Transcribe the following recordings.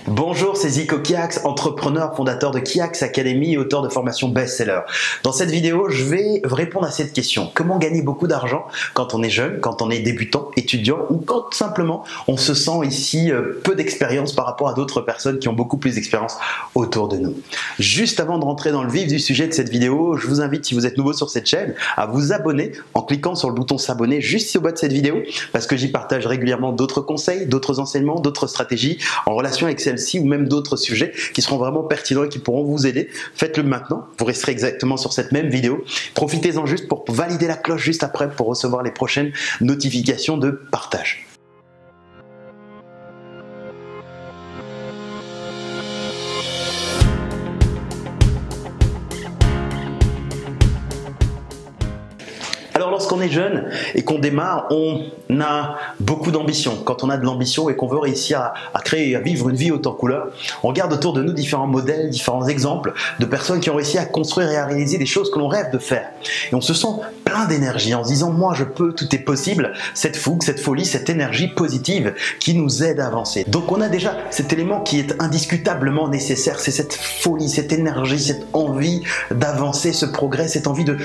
Bonjour, c'est Zico Kiax, entrepreneur, fondateur de Kiax Academy et auteur de formation best-seller. Dans cette vidéo, je vais répondre à cette question. Comment gagner beaucoup d'argent quand on est jeune, quand on est débutant, étudiant ou quand simplement on se sent ici peu d'expérience par rapport à d'autres personnes qui ont beaucoup plus d'expérience autour de nous. Juste avant de rentrer dans le vif du sujet de cette vidéo, je vous invite, si vous êtes nouveau sur cette chaîne, à vous abonner en cliquant sur le bouton s'abonner juste au bas de cette vidéo parce que j'y partage régulièrement d'autres conseils, d'autres enseignements, d'autres stratégies en relation avec celle-ci ou même d'autres sujets qui seront vraiment pertinents et qui pourront vous aider. Faites-le maintenant, vous resterez exactement sur cette même vidéo. Profitez-en juste pour valider la cloche juste après pour recevoir les prochaines notifications de partage. Alors lorsqu'on est jeune et qu'on démarre, on a beaucoup d'ambition. Quand on a de l'ambition et qu'on veut réussir à créer et à vivre une vie haute en couleurs, on regarde autour de nous différents modèles, différents exemples de personnes qui ont réussi à construire et à réaliser des choses que l'on rêve de faire. Et on se sent plein d'énergie en se disant « moi je peux, tout est possible », cette fougue, cette folie, cette énergie positive qui nous aide à avancer. Donc on a déjà cet élément qui est indiscutablement nécessaire, c'est cette folie, cette énergie, cette envie d'avancer, ce progrès, cette envie de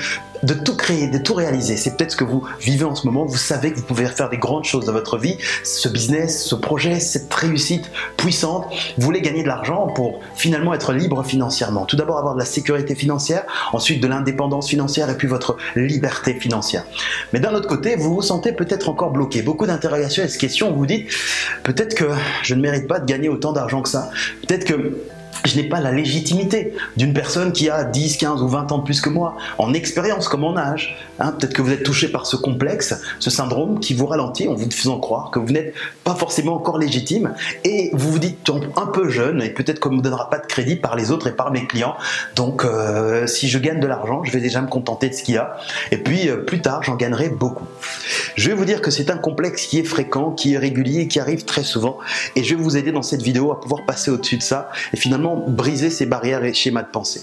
tout créer, de tout réaliser. C'est peut-être ce que vous vivez en ce moment, vous savez que vous pouvez faire des grandes choses dans votre vie, ce business, ce projet, cette réussite puissante, vous voulez gagner de l'argent pour finalement être libre financièrement. Tout d'abord avoir de la sécurité financière, ensuite de l'indépendance financière et puis votre liberté financière. Mais d'un autre côté, vous vous sentez peut-être encore bloqué, beaucoup d'interrogations et de questions, vous vous dites peut-être que je ne mérite pas de gagner autant d'argent que ça, peut-être que je n'ai pas la légitimité d'une personne qui a 10, 15 ou 20 ans de plus que moi, en expérience comme en âge. Peut-être que vous êtes touché par ce complexe, ce syndrome qui vous ralentit en vous faisant croire que vous n'êtes pas forcément encore légitime et vous vous dites un peu jeune et peut-être qu'on ne me donnera pas de crédit par les autres et par mes clients. Donc si je gagne de l'argent, je vais déjà me contenter de ce qu'il y a et puis plus tard, j'en gagnerai beaucoup. Je vais vous dire que c'est un complexe qui est fréquent, qui est régulier, qui arrive très souvent et je vais vous aider dans cette vidéo à pouvoir passer au-dessus de ça et finalement briser ces barrières et schémas de pensée.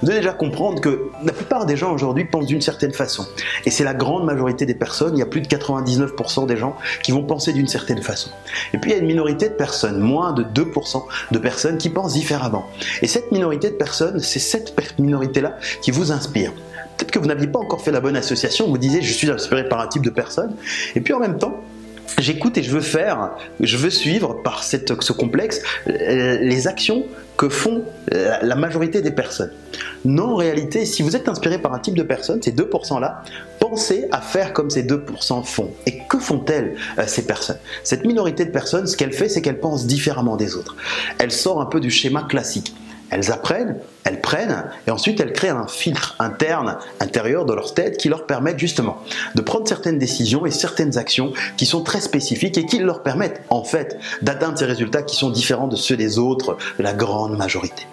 Vous devez déjà comprendre que la plupart des gens aujourd'hui pensent d'une certaine façon. Et c'est la grande majorité des personnes, il y a plus de 99% des gens qui vont penser d'une certaine façon. Et puis il y a une minorité de personnes, moins de 2% de personnes qui pensent différemment. Et cette minorité de personnes, c'est cette minorité-là qui vous inspire. Peut-être que vous n'aviez pas encore fait la bonne association, vous disiez je suis inspiré par un type de personne, et puis en même temps, j'écoute et je veux suivre par ce complexe les actions que font la majorité des personnes. Non, en réalité, si vous êtes inspiré par un type de personne, ces 2%-là, pensez à faire comme ces 2% font. Et que font-elles, ces personnes? Cette minorité de personnes, ce qu'elle fait, c'est qu'elle pense différemment des autres. Elle sort un peu du schéma classique. Elles apprennent, elles prennent et ensuite elles créent un filtre intérieur de leur tête qui leur permettent justement de prendre certaines décisions et certaines actions qui sont très spécifiques et qui leur permettent en fait d'atteindre ces résultats qui sont différents de ceux des autres, de la grande majorité.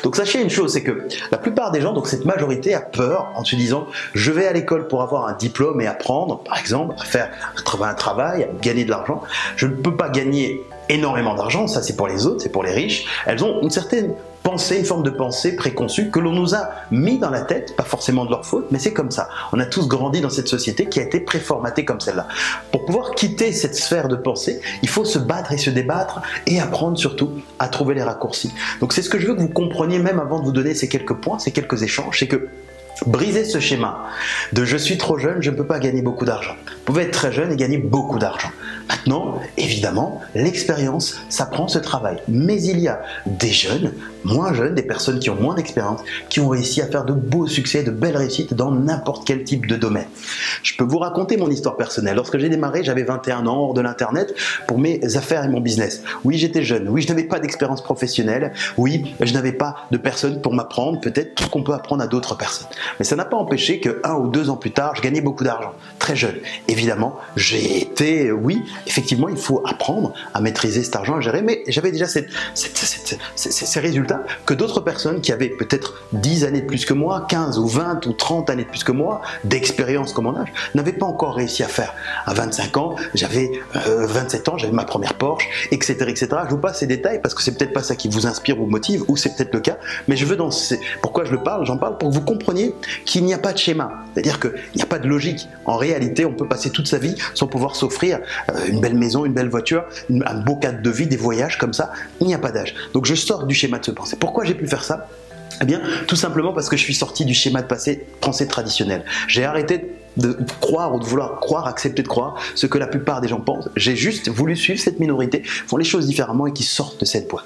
Donc sachez une chose, c'est que la plupart des gens, donc cette majorité a peur en se disant je vais à l'école pour avoir un diplôme et apprendre par exemple à faire un travail, à gagner de l'argent. Je ne peux pas gagner énormément d'argent, ça c'est pour les autres, c'est pour les riches. Elles ont une certaine pensée, une forme de pensée préconçue que l'on nous a mis dans la tête, pas forcément de leur faute, mais c'est comme ça. On a tous grandi dans cette société qui a été préformatée comme celle-là. Pour pouvoir quitter cette sphère de pensée, il faut se battre et se débattre et apprendre surtout à trouver les raccourcis. Donc c'est ce que je veux que vous compreniez même avant de vous donner ces quelques points, ces quelques échanges, c'est que briser ce schéma de je suis trop jeune, je ne peux pas gagner beaucoup d'argent. Vous pouvez être très jeune et gagner beaucoup d'argent. Maintenant, évidemment, l'expérience, ça prend ce travail. Mais il y a des jeunes, moins jeunes, des personnes qui ont moins d'expérience, qui ont réussi à faire de beaux succès, de belles réussites dans n'importe quel type de domaine. Je peux vous raconter mon histoire personnelle. Lorsque j'ai démarré, j'avais 21 ans hors de l'internet pour mes affaires et mon business. Oui, j'étais jeune. Oui, je n'avais pas d'expérience professionnelle. Oui, je n'avais pas de personnes pour m'apprendre peut-être tout ce qu'on peut apprendre à d'autres personnes. Mais ça n'a pas empêché que 1 ou 2 ans plus tard, je gagnais beaucoup d'argent. Très jeune. Évidemment, j'ai été, oui, effectivement, il faut apprendre à maîtriser cet argent, à gérer, mais j'avais déjà ces résultats que d'autres personnes qui avaient peut-être 10 années de plus que moi, 15 ou 20 ou 30 années de plus que moi, d'expérience comme mon âge, n'avaient pas encore réussi à faire. À 25 ans, j'avais 27 ans, j'avais ma première Porsche, etc., etc. Je vous passe ces détails parce que c'est peut-être pas ça qui vous inspire ou motive, ou c'est peut-être le cas, mais je veux pourquoi je le parle, j'en parle pour que vous compreniez qu'il n'y a pas de schéma, c'est-à-dire qu'il n'y a pas de logique. En réalité, on peut passer toute sa vie sans pouvoir s'offrir une belle maison, une belle voiture, un beau cadre de vie, des voyages comme ça, il n'y a pas d'âge. Donc je sors du schéma de ce pensée. Pourquoi j'ai pu faire ça? Eh bien, tout simplement parce que je suis sorti du schéma de pensée traditionnel. J'ai arrêté de croire ou de vouloir croire, accepter de croire ce que la plupart des gens pensent. J'ai juste voulu suivre cette minorité, font les choses différemment et qui sortent de cette boîte.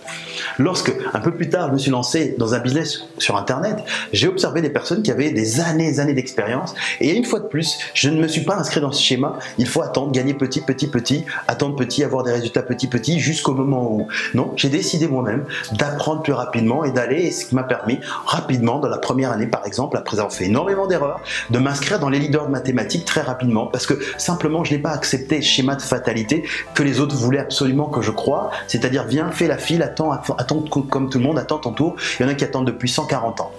Lorsque, un peu plus tard, je me suis lancé dans un business sur Internet, j'ai observé des personnes qui avaient des années et années d'expérience et une fois de plus, je ne me suis pas inscrit dans ce schéma. Il faut attendre, gagner petit, petit, petit, attendre petit, avoir des résultats petit, petit, jusqu'au moment où... Non, j'ai décidé moi-même d'apprendre plus rapidement et d'aller, et ce qui m'a permis rapidement, dans la première année par exemple, après avoir fait énormément d'erreurs, de m'inscrire dans les leaders de mathématiques très rapidement parce que simplement je n'ai pas accepté le schéma de fatalité que les autres voulaient absolument que je croie, c'est-à-dire viens, fais la file, attends comme tout le monde, attends ton tour. Il y en a qui attendent depuis 140 ans.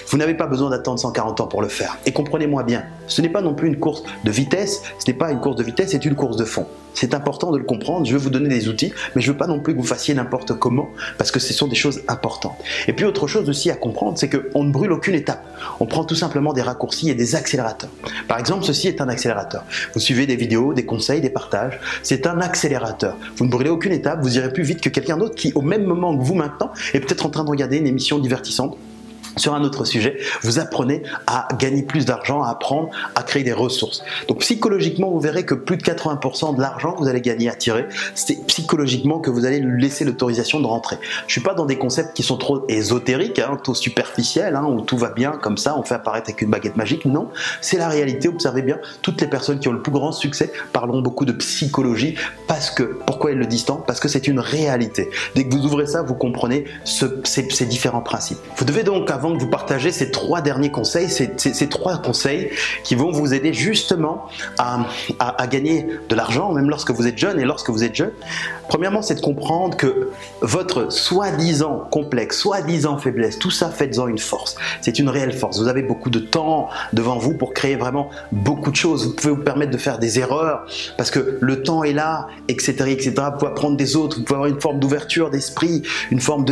Vous n'avez pas besoin d'attendre 140 ans pour le faire. Et comprenez-moi bien, ce n'est pas non plus une course de vitesse, ce n'est pas une course de vitesse, c'est une course de fond. C'est important de le comprendre, je vais vous donner des outils, mais je ne veux pas non plus que vous fassiez n'importe comment, parce que ce sont des choses importantes. Et puis autre chose aussi à comprendre, c'est qu'on ne brûle aucune étape. On prend tout simplement des raccourcis et des accélérateurs. Par exemple, ceci est un accélérateur. Vous suivez des vidéos, des conseils, des partages, c'est un accélérateur. Vous ne brûlez aucune étape, vous irez plus vite que quelqu'un d'autre qui, au même moment que vous maintenant, est peut-être en train de regarder une émission divertissante sur un autre sujet. Vous apprenez à gagner plus d'argent, à apprendre à créer des ressources. Donc psychologiquement, vous verrez que plus de 80% de l'argent que vous allez gagner à tirer, c'est psychologiquement que vous allez laisser l'autorisation de rentrer. Je ne suis pas dans des concepts qui sont trop ésotériques, trop superficiels, où tout va bien comme ça, on fait apparaître avec une baguette magique. Non, c'est la réalité. Observez bien, toutes les personnes qui ont le plus grand succès parleront beaucoup de psychologie parce que, pourquoi elles le disent tant? Parce que c'est une réalité. Dès que vous ouvrez ça, vous comprenez ces différents principes. Vous devez donc, avant de vous partager ces trois derniers conseils, ces trois conseils qui vont vous aider justement à gagner de l'argent, même lorsque vous êtes jeune et lorsque vous êtes jeune. Premièrement, c'est de comprendre que votre soi-disant complexe, soi-disant faiblesse, tout ça, faites-en une force. C'est une réelle force. Vous avez beaucoup de temps devant vous pour créer vraiment beaucoup de choses. Vous pouvez vous permettre de faire des erreurs parce que le temps est là, etc., etc. Vous pouvez apprendre des autres, vous pouvez avoir une forme d'ouverture d'esprit, une forme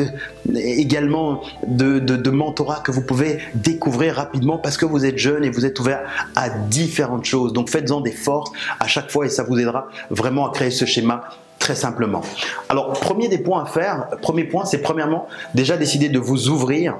également de mentorat que vous pouvez découvrir rapidement parce que vous êtes jeune et vous êtes ouvert à différentes choses. Donc faites-en des forces à chaque fois et ça vous aidera vraiment à créer ce schéma très simplement. Alors, premier point, c'est premièrement déjà décider de vous ouvrir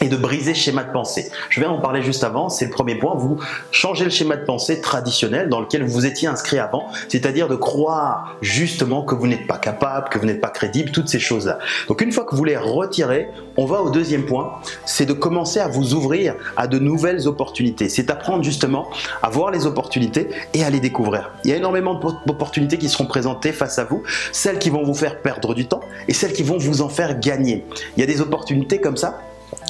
et de briser le schéma de pensée. Je vais en parler juste avant, c'est le premier point, vous changez le schéma de pensée traditionnel dans lequel vous étiez inscrit avant, c'est-à-dire de croire justement que vous n'êtes pas capable, que vous n'êtes pas crédible, toutes ces choses-là. Donc une fois que vous les retirez, on va au deuxième point, c'est de commencer à vous ouvrir à de nouvelles opportunités. C'est apprendre justement à voir les opportunités et à les découvrir. Il y a énormément d'opportunités qui seront présentées face à vous, celles qui vont vous faire perdre du temps et celles qui vont vous en faire gagner. Il y a des opportunités comme ça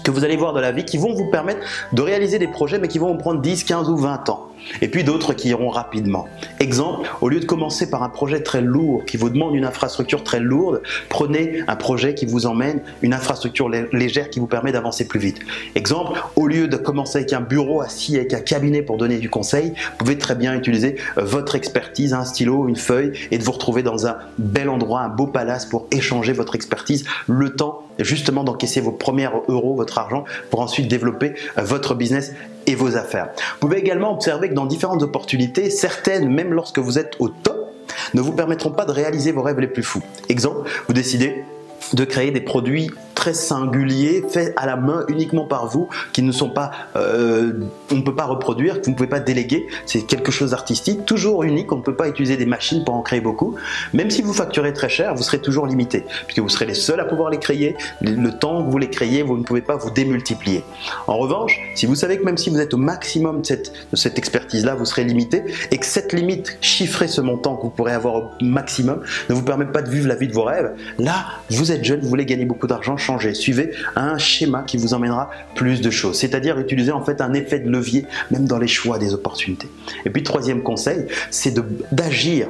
que vous allez voir dans la vie qui vont vous permettre de réaliser des projets mais qui vont vous prendre 10, 15 ou 20 ans. Et puis d'autres qui iront rapidement. Exemple, au lieu de commencer par un projet très lourd qui vous demande une infrastructure très lourde, prenez un projet qui vous emmène une infrastructure légère qui vous permet d'avancer plus vite. Exemple, au lieu de commencer avec un bureau assis avec un cabinet pour donner du conseil, vous pouvez très bien utiliser votre expertise, un stylo, une feuille et de vous retrouver dans un bel endroit, un beau palace pour échanger votre expertise, le temps justement d'encaisser vos premiers euros, votre argent, pour ensuite développer votre business et vos affaires. Vous pouvez également observer que dans différentes opportunités, certaines, même lorsque vous êtes au top, ne vous permettront pas de réaliser vos rêves les plus fous. Exemple, vous décidez de créer des produits très singuliers, faits à la main uniquement par vous, qui ne sont pas, on ne peut pas reproduire, que vous ne pouvez pas déléguer. C'est quelque chose d'artistique, toujours unique. On ne peut pas utiliser des machines pour en créer beaucoup. Même si vous facturez très cher, vous serez toujours limité, puisque vous serez les seuls à pouvoir les créer. Le temps que vous les créez, vous ne pouvez pas vous démultiplier. En revanche, si vous savez que même si vous êtes au maximum de cette expertise-là, vous serez limité, et que cette limite, chiffrer ce montant que vous pourrez avoir au maximum, ne vous permet pas de vivre la vie de vos rêves, là, vous êtes jeune, vous voulez gagner beaucoup d'argent, changez, suivez un schéma qui vous emmènera plus de choses, c'est-à-dire utiliser en fait un effet de levier même dans les choix des opportunités. Et puis troisième conseil, c'est d'agir,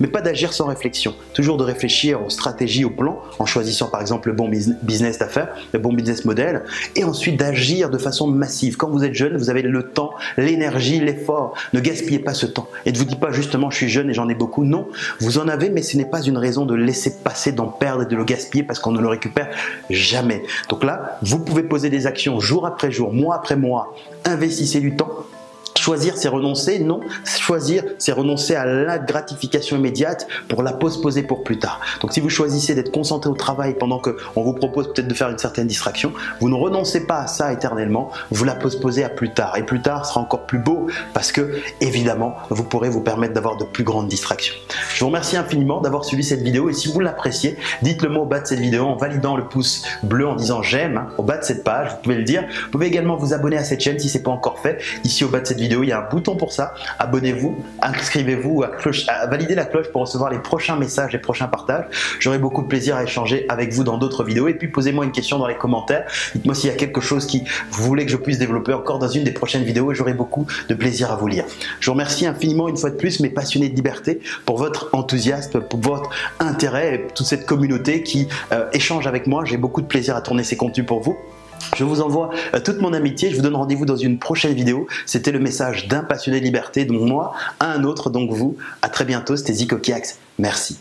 mais pas d'agir sans réflexion, toujours de réfléchir aux stratégies, aux plans, en choisissant par exemple le bon business d'affaires, le bon business model, et ensuite d'agir de façon massive. Quand vous êtes jeune, vous avez le temps, l'énergie, l'effort, ne gaspillez pas ce temps et ne vous dites pas justement je suis jeune et j'en ai beaucoup, non, vous en avez mais ce n'est pas une raison de laisser passer, d'en perdre et de le gaspiller parce qu'on ne le récupère jamais. Donc là, vous pouvez poser des actions jour après jour, mois après mois, investissez du temps, Choisir, c'est renoncer? Non. Choisir, c'est renoncer à la gratification immédiate pour la postposer pour plus tard. Donc si vous choisissez d'être concentré au travail pendant qu'on vous propose peut-être de faire une certaine distraction, vous ne renoncez pas à ça éternellement, vous la postposez à plus tard. Et plus tard sera encore plus beau parce que, évidemment, vous pourrez vous permettre d'avoir de plus grandes distractions. Je vous remercie infiniment d'avoir suivi cette vidéo et si vous l'appréciez, dites-le moi au bas de cette vidéo en validant le pouce bleu en disant j'aime au bas de cette page, vous pouvez le dire. Vous pouvez également vous abonner à cette chaîne si ce n'est pas encore fait. Ici au bas de cette vidéo, il y a un bouton pour ça. Abonnez-vous, inscrivez-vous, validez la cloche pour recevoir les prochains messages, les prochains partages. J'aurai beaucoup de plaisir à échanger avec vous dans d'autres vidéos et puis posez-moi une question dans les commentaires. Dites-moi s'il y a quelque chose qui vous voulez que je puisse développer encore dans une des prochaines vidéos et j'aurai beaucoup de plaisir à vous lire. Je vous remercie infiniment une fois de plus mes passionnés de liberté pour votre enthousiasme, pour votre intérêt et toute cette communauté qui échange avec moi. J'ai beaucoup de plaisir à tourner ces contenus pour vous. Je vous envoie toute mon amitié, je vous donne rendez-vous dans une prochaine vidéo. C'était le message d'un passionné de liberté, donc moi à un autre, donc vous. À très bientôt, c'était Zico Kiax. Merci.